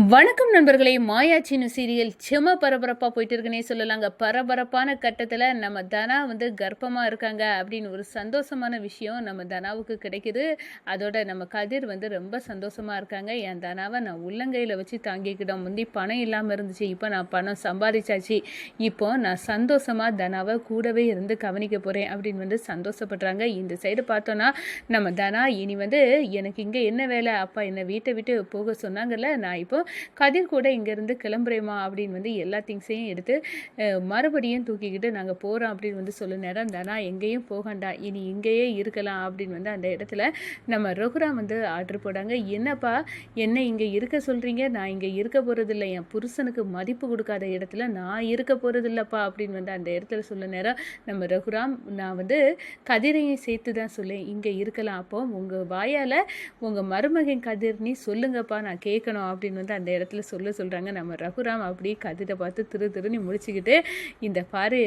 வணக்கம் நண்பர்களே. மாயாச்சின்னு சீரியல் செம பரபரப்பாக போயிட்டு இருக்குன்னே சொல்லலாங்க. பரபரப்பான கட்டத்தில் நம்ம தனா கர்ப்பமாக இருக்காங்க அப்படின்னு ஒரு சந்தோஷமான விஷயம் நம்ம தனாவுக்கு கிடைக்குது. அதோட நம்ம கதிர் ரொம்ப சந்தோஷமாக இருக்காங்க. என் தனாவை நான் உள்ளங்கையில் வச்சு தாங்கிக்கிட்டோம். முந்தி பணம் இல்லாமல் இருந்துச்சு, இப்போ நான் பணம் சம்பாதிச்சாச்சு, இப்போ நான் சந்தோஷமாக தனாவை கூடவே இருந்து கவனிக்க போகிறேன் அப்படின்னு சந்தோஷப்படுறாங்க. இந்த சைடு பார்த்தோன்னா நம்ம தனா இனி எனக்கு இங்கே என்ன வேலை, அப்பா என்னை வீட்டை விட்டு போக சொன்னாங்கல்ல, நான் இப்போ கதிர் கூட இங்கேருந்து கிளம்புறேம்மா அப்படின்னு எல்லா திங்ஸையும் எடுத்து மறுபடியும் தூக்கிக்கிட்டு நாங்கள் போகிறோம் அப்படின்னு சொல்ல நேரம் தானா எங்கேயும் போகண்டா, இனி இங்கேயே இருக்கலாம் அப்படின்னு அந்த இடத்துல நம்ம ரகுராம் ஆர்டர் போடாங்க. என்னப்பா என்ன இங்கே இருக்க சொல்கிறீங்க, நான் இங்கே இருக்க போகிறதில்ல, என் புருஷனுக்கு மதிப்பு கொடுக்காத இடத்துல நான் இருக்க போகிறதில்லப்பா அப்படின்னு அந்த இடத்துல சொல்ல நேரம் நம்ம ரகுராம் நான் கதிரையும் சேர்த்து தான் சொல்லேன் இங்கே இருக்கலாம், அப்போ உங்கள் வாயால் உங்கள் மருமகன் கதிர் நீ சொல்லுங்கப்பா, நான் கேட்கணும் அப்படின்னு அந்த இடத்துல சொல்கிறாங்க. நம்ம ரகுராம் அப்படியே கதிரை பார்த்து திருன்னு முடிச்சுக்கிட்டு, இந்த பாரு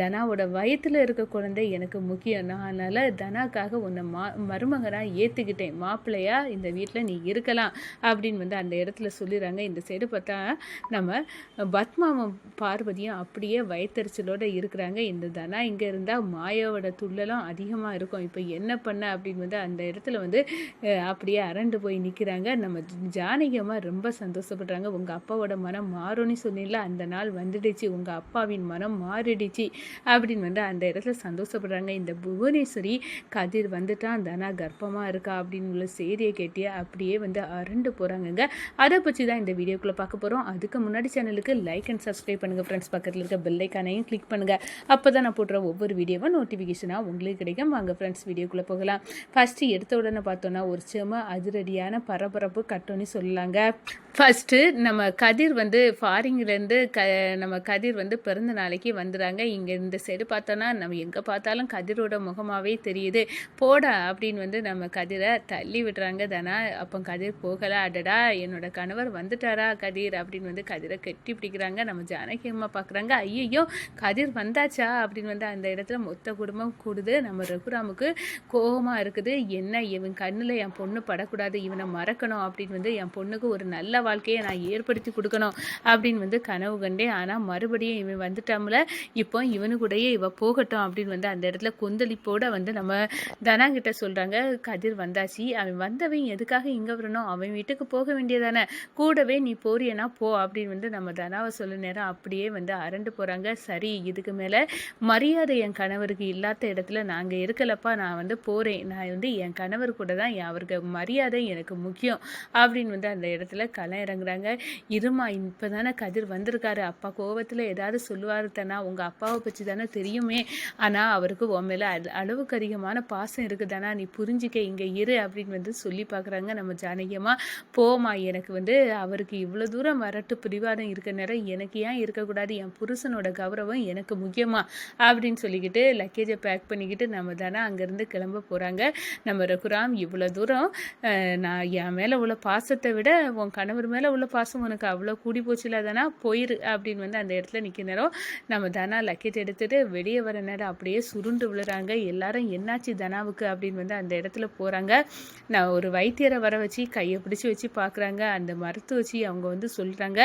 தனாவோட வயிற்றுல இருக்க குழந்தை எனக்கு முக்கியம், நான் அதனால் தனாக்காக உன்னை மருமகனாக ஏற்றுக்கிட்டேன், மாப்பிள்ளையா இந்த வீட்டில் நீ இருக்கலாம் அப்படின்னு அந்த இடத்துல சொல்லிடுறாங்க. இந்த சைடு பார்த்தா நம்ம பத்மாவும் பார்வதியும் அப்படியே வயிற்றுச்சலோடு இருக்கிறாங்க. இந்த தனா இங்கே இருந்தால் மாயாவோட துள்ளலும் அதிகமாக இருக்கும், இப்போ என்ன பண்ண அப்படின்னு அந்த இடத்துல அப்படியே அரண்டு போய் நிற்கிறாங்க. நம்ம ஜானகியம்மா ரொம்ப சந்தோஷப்படுறாங்க. உங்கள் அப்பாவோட மனம் மாறும்னு சொன்னீங்களா, அந்த நாள் வந்துடுச்சு, உங்கள் அப்பாவின் மனம் மாறிடுச்சு அப்படின்னு அந்த இடத்துல சந்தோஷப்படுறாங்க. இந்த புவனேஸ்வரி கதிர் வந்துட்டான், தனா கர்ப்பமாக இருக்கா அப்படின்னு உள்ள செய்தியை கேட்டியா அப்படியே அரண்டு போகிறாங்கங்க. அதை பற்றி தான் இந்த வீடியோக்குள்ளே பார்க்க போகிறோம். அதுக்கு முன்னாடி சேனலுக்கு லைக் அண்ட் சப்ஸ்கிரைப் பண்ணுங்கள் ஃப்ரெண்ட்ஸ். பக்கத்தில் இருக்க பெல் ஐக்கானையும் கிளிக் பண்ணுங்கள், அப்போ தான் நான் போடுற ஒவ்வொரு வீடியோவும் நோட்டிஃபிகேஷனாக உங்களுக்கு கிடைக்கும். வாங்க ஃப்ரெண்ட்ஸ் வீடியோக்குள்ளே போகலாம். ஃபஸ்ட்டு எடுத்த உடனே பார்த்தோன்னா ஒரு செம அதிரடியான பரபரப்பு கட்டோன்னு சொல்லலாங்க. ஃபஸ்ட்டு நம்ம கதிர் ஃபாரின்லேருந்து நம்ம கதிர் பிறந்த நாளைக்கு வந்துடுறாங்க. இங்கே இந்த சைடு பார்த்தோன்னா நம்ம எங்கே பார்த்தாலும் கதிரோட முகமாகவே தெரியுது. போடா அப்படின்னு நம்ம கதிரை தள்ளி விடுறாங்க தானா. அப்போ கதிர் போகலை, அடடா என்னோட கணவர் வந்துட்டாரா கதிர் அப்படின்னு கதிரை கட்டி பிடிக்கிறாங்க. நம்ம ஜானகி அம்மா பார்க்குறாங்க, ஐயோ கதிர் வந்தாச்சா அப்படின்னு அந்த இடத்துல மொத்த குடும்பம் கூடுது. நம்ம ரகுராமுக்கு கோபமாக இருக்குது, என்ன இவன் கண்ணில் என் பொண்ணு படக்கூடாது, இவனை மறக்கணும் அப்படின்னு என் பொண்ணுக்கு ஒரு நல்ல வாழ்க்கையை நான் ஏற்படுத்தி கொடுக்கணும் அப்படின்னு கனவு கண்டேன். ஆனால் மறுபடியும் இவன் வந்துட்டாமல, இப்போ இவனு கூடயே இவ போகட்டும் அப்படின்னு அந்த இடத்துல கொந்தளிப்போட நம்ம தனாங்கிட்ட சொல்கிறாங்க. கதிர் வந்தாச்சு, அவன் வந்தவன் எதுக்காக இங்கே வரணும், அவன் வீட்டுக்கு போக வேண்டியதானே, கூடவே நீ போறியனா போ அப்படின்னு நம்ம தனாவை சொல்ல நேரம் அப்படியே அரண்டு போகிறாங்க. சரி, இதுக்கு மேலே மரியாதை என் கணவருக்கு இல்லாத இடத்துல நாங்கள் இருக்கலப்பா, நான் போகிறேன், நான் என் கணவர் கூட தான், அவருக்கு மரியாதை எனக்கு முக்கியம் அப்படின்னு அந்த இடத்துல இறங்குறாங்க. இருமா, இப்போ தானே கதிர் வந்திருக்காரு, அப்பா கோவத்தில் ஏதாவது சொல்லுவார் தானே, உங்கள் அப்பாவை பற்றி தானே தெரியுமே, ஆனால் அவருக்கு உன் மேலே அளவுக்கு அதிகமான பாசம் இருக்குதானா, நீ புரிஞ்சிக்க, இங்கே இரு அப்படின்னு சொல்லி பார்க்குறாங்க. நம்ம ஜானகியம்மா, போமா, எனக்கு அவருக்கு இவ்வளோ தூரம் வரட்டு பிடிவாதம் இருக்க நேரம் எனக்கு ஏன் இருக்கக்கூடாது, என் புருஷனோட கௌரவம் எனக்கு முக்கியமா அப்படின்னு சொல்லிக்கிட்டு லக்கேஜை பேக் பண்ணிக்கிட்டு நம்ம தானே அங்கேருந்து கிளம்ப போகிறாங்க. நம்ம ரகுராம், இவ்வளோ தூரம் நான் என் மேலே உள்ள பாசத்தை விட உன் கணவர் மேலே உள்ள பாசம் உனக்கு அவ்வளோ கூடி போச்சுல தானா, போயிரு அப்படின்னு அந்த இடத்துல நிற்க நேரம் நம்ம தனா லக்கேஜ் எடுத்துகிட்டு வெளியே வர நேரம் அப்படியே சுருண்டு விழுறாங்க. எல்லாரும் என்னாச்சு தனாவுக்கு அப்படின்னு அந்த இடத்துல போகிறாங்க. நான் ஒரு வைத்தியரை வர வச்சு கையை பிடிச்சி வச்சு பார்க்குறாங்க. அந்த மருத்துவ வச்சு அவங்க சொல்கிறாங்க,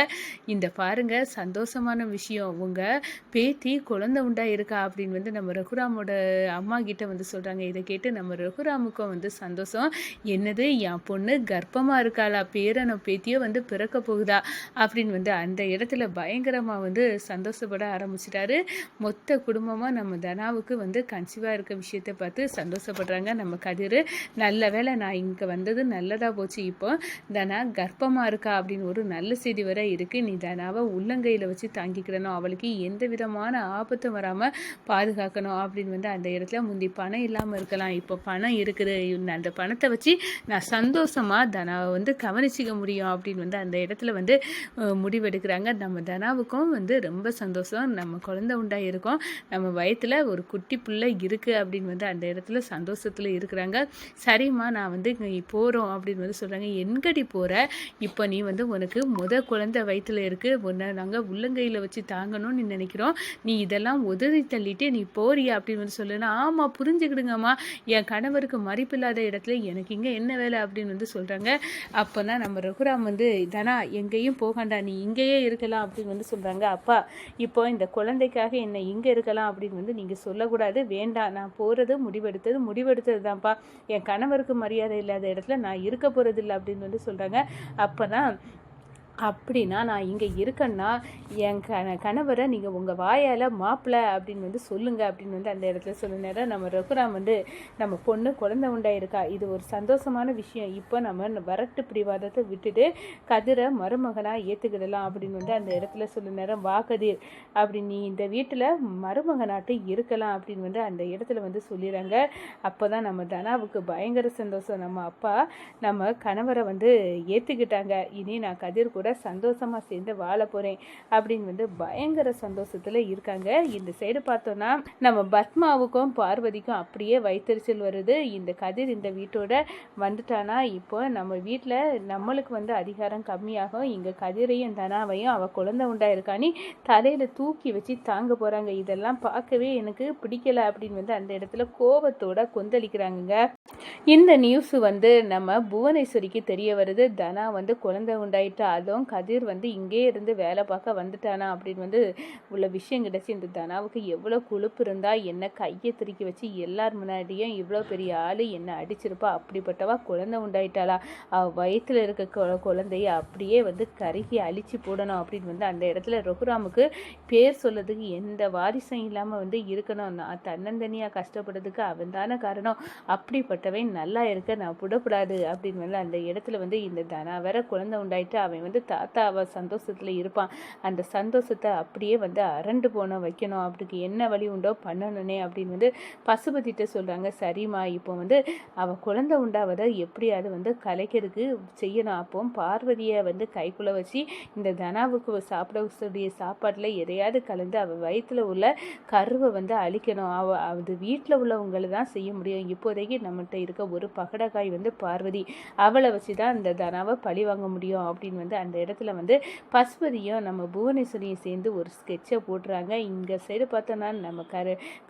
இந்த பாருங்க சந்தோஷமான விஷயம், உங்கள் பேத்தி குழந்தை உண்டா இருக்கா அப்படின்னு நம்ம ரகுராமோட அம்மா கிட்ட சொல்கிறாங்க. இதை கேட்டு நம்ம ரகுராமுக்கும் சந்தோஷம். என்னது, என் பொண்ணு கர்ப்பமாக இருக்காளா, பேரனோ பேத்தியோ பிறக்க போகுதா அப்படின்னு அந்த இடத்துல பயங்கரமாக சந்தோஷப்பட ஆரம்பிச்சிட்டாரு. மொத்த குடும்பமாக நம்ம தனாவுக்கு கன்சீவாக இருக்க விஷயத்தை பார்த்து சந்தோஷப்படுறாங்க. நம்ம கதிர், நல்ல வேலை நான் இங்கே வந்தது நல்லதாக போச்சு, இப்போ தனா கர்ப்பமாக இருக்கா அப்படின்னு ஒரு நல்ல செய்தி வர இருக்குது, நீ தனாவை உள்ளங்கையில் வச்சு தாங்கிக்கிடணும், அவளுக்கு எந்த விதமான ஆபத்தும் வராமல் பாதுகாக்கணும் அப்படின்னு அந்த இடத்துல முந்தி பணம் இல்லாமல் இருக்கலாம், இப்போ பணம் இருக்குது, அந்த பணத்தை வச்சு நான் சந்தோஷமாக தனாவை கவனிச்சிக்க முடியும் அப்படின்னு அந்த இடத்துல முடிவெடுக்கிறாங்க. நம்ம தனாவுக்கும் ரொம்ப சந்தோஷம், நம்ம குழந்தை உண்டாயிருக்கோம், நம்ம வயத்தில் ஒரு குட்டி பிள்ளை இருக்குது அப்படின்னு அந்த இடத்துல சந்தோஷத்தில் இருக்கிறாங்க. சரிம்மா, நான் போகிறோம் அப்படின்னு சொல்கிறாங்க. என்கடி போகிற, இப்போ நீ உனக்கு குழந்தை வயிற்றில் இருக்குது, உன்னை நாங்கள் உள்ளங்கையில் வச்சு தாங்கணும்னு நினைக்கிறோம், நீ இதெல்லாம் உதவி தள்ளிட்டு நீ போறியா அப்படின்னு சொல்லணும். ஆமாம், புரிஞ்சுக்கிடுங்கம்மா, என் கணவருக்கு மதிப்பில்லாத இடத்துல எனக்கு இங்கே என்ன வேலை அப்படின்னு சொல்கிறாங்க. அப்போ தான் நம்ம ரகுராம் வந்து தனா எங்கேயும் போகாண்டா, நீ இங்கேயே இருக்கலாம் அப்படின்னு வந்து சொல்கிறாங்க. அப்பா இப்போ இந்த குழந்தைக்காக என்னை இங்கே இருக்கலாம் அப்படின்னு வந்து நீங்கள் சொல்லக்கூடாது, வேண்டாம், நான் போகிறது முடிவெடுத்தது தான்ப்பா, என் கணவருக்கு மரியாதை இல்லாத இடத்துல நான் இருக்க போகிறதில்ல அப்படின்னு வந்து சொல்கிறாங்க. அப்போ தான் அப்படின்னா நான் இங்கே இருக்கேன்னா என் கணவரை நீங்கள் உங்கள் வாயால் மாப்பிள்ளை அப்படின்னு வந்து சொல்லுங்கள் அப்படின்னு வந்து அந்த இடத்துல சொல்ல நேரம் நம்ம ரகுராம் வந்து நம்ம பொண்ணு குழந்தை உண்டாயிருக்கா, இது ஒரு சந்தோஷமான விஷயம், இப்போ நம்ம வரட்டு பிடிவாதத்தை விட்டுட்டு கதிரை மருமகனாக ஏற்றுக்கிடலாம் அப்படின்னு வந்து அந்த இடத்துல சொல்ல நேரம் வா கதிர் அப்படி நீ இந்த வீட்டில் மருமகனாட்டு இருக்கலாம் அப்படின்னு வந்து அந்த இடத்துல வந்து சொல்லிடுறாங்க. அப்போ தான் நம்ம தனாவுக்கு பயங்கர சந்தோஷம், நம்ம அப்பா நம்ம கணவரை வந்து ஏற்றுக்கிட்டாங்க, இனி நான் கதிர் கூட சந்தோஷமாக சேர்ந்து வாழ போகிறேன் அப்படின்னு வந்து பயங்கர சந்தோஷத்தில் இருக்காங்க. இந்த சைடு பார்த்தோன்னா நம்ம பத்மாவுக்கும் பார்வதிக்கும் அப்படியே வயிற்றுச்சல் வருது. இந்த கதிர் இந்த வீட்டோட வந்துட்டானா இப்போ நம்ம வீட்டில் நம்மளுக்கு வந்து அதிகாரம் கம்மியாகும், இங்கே கதிரையும் தனாவையும் அவள் குழந்தை உண்டாயிருக்கானி தலையில் தூக்கி வச்சு தாங்க போகிறாங்க. இதெல்லாம் பார்க்கவே எனக்கு பிடிக்கல அப்படின்னு வந்து அந்த இடத்துல கோபத்தோட கொந்தளிக்கிறாங்க. இந்த நியூஸ் வந்து நம்ம புவனேஸ்வரிக்கு தெரிய வருது. தனா வந்து குழந்தை உண்டாயிட்டா, அதுவும் கதிர் வந்து இங்கே இருந்து வேலை பார்க்க வந்துட்டானா அப்படின்னு வந்து உள்ள விஷயம் கிடச்சி இந்த தனாவுக்கு எவ்வளோ கொழுப்பு இருந்தால் என்ன கையை திருக்கி வச்சு எல்லார் முன்னாடியும் இவ்வளோ பெரிய ஆள் என்ன அடிச்சிருப்பா, அப்படிப்பட்டவா குழந்தை உண்டாயிட்டாளா, வயிற்றில் இருக்க குழந்தைய அப்படியே வந்து கருகி அழிச்சு போடணும் அப்படின்னு வந்து அந்த இடத்துல ரகுராமுக்கு பேர் சொல்லதுக்கு எந்த வாரிசும் இல்லாமல் வந்து இருக்கணும், நான் தன்னந்தனியாக கஷ்டப்படுறதுக்கு அவன் தானே காரணம், அப்படிப்பட்டவன் நல்லா இருக்க நான் விடக்கூடாது அப்படின்னு வந்து அந்த இடத்துல வந்து இந்த தனா வேற குழந்தை உண்டாயிட்டு அவன் வந்து தாத்தா அவ சந்தோஷத்தில் இருப்பான், அந்த சந்தோஷத்தை அப்படியே வந்து அரண்டு போன வைக்கணும், அப்படிக்கு என்ன வழி உண்டோ பண்ணணுனே அப்படின்னு வந்து பசுபதிட்ட சொல்கிறாங்க. சரிம்மா இப்போ வந்து அவள் குழந்தை உண்டாவதை எப்படியாவது வந்து கலைக்கிறதுக்கு செய்யணும், அப்போ பார்வதியை வந்து கைக்குள்ளே வச்சு இந்த தனாவுக்கு சாப்பிடக்கூடிய சாப்பாட்டில் எதையாவது கலந்து அவள் வயிற்றில் உள்ள கருவை வந்து அழிக்கணும், அது வீட்டில் உள்ளவங்களை தான் செய்ய முடியும், இப்போதைக்கு நம்மகிட்ட இருக்க ஒரு பகடக்காய் வந்து பார்வதி, அவளை வச்சு தான் இந்த தனாவை பழி வாங்க முடியும் அப்படின்னு வந்து அந்த இடத்துல வந்து பசுபதியும் நம்ம புவனேஸ்வரியும் சேர்ந்து ஒரு ஸ்கெட்சை போட்டுறாங்க. இங்கே சைடு பார்த்தோன்னா நம்ம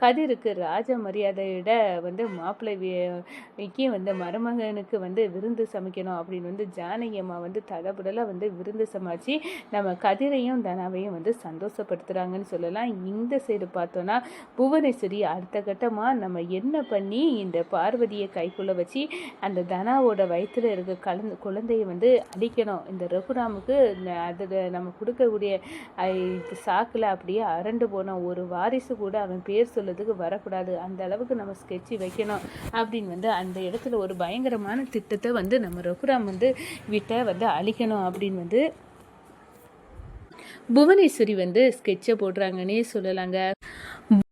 கதிருக்கு ராஜ மரியாதையோட வந்து மாப்பிள்ளைக்கு வந்து மருமகனுக்கு வந்து விருந்து சமைக்கணும் அப்படின்னு வந்து ஜானகி அம்மா வந்து தடபுடலாக வந்து விருந்து சமைச்சு நம்ம கதிரையும் தனாவையும் வந்து சந்தோஷப்படுத்துகிறாங்கன்னு சொல்லலாம். இந்த சைடு பார்த்தோன்னா புவனேஸ்வரி அடுத்த கட்டமாக நம்ம என்ன பண்ணி இந்த பார்வதியை கைக்குள்ளே வச்சு அந்த தனாவோட வயிற்றில் இருக்க குழந்தையை வந்து அழிக்கணும், இந்த ரகுராமுக்கு அது நம்ம கொடுக்கக்கூடிய சாக்கில் அப்படியே அரண்டு போனோம், ஒரு வாரிசு கூட அவன் பேர் சொல்லதுக்கு வரக்கூடாது, அந்த அளவுக்கு நம்ம ஸ்கெட்சு வைக்கணும் அப்படின்னு வந்து அந்த இடத்துல ஒரு பயங்கரமான திட்டத்தை வந்து நம்ம ரகுராம் வந்து விட்ட வந்து அழிக்கணும் அப்படின்னு வந்து புவனேஸ்வரி வந்து ஸ்கெட்சை போடுறாங்கன்னே சொல்லலாங்க.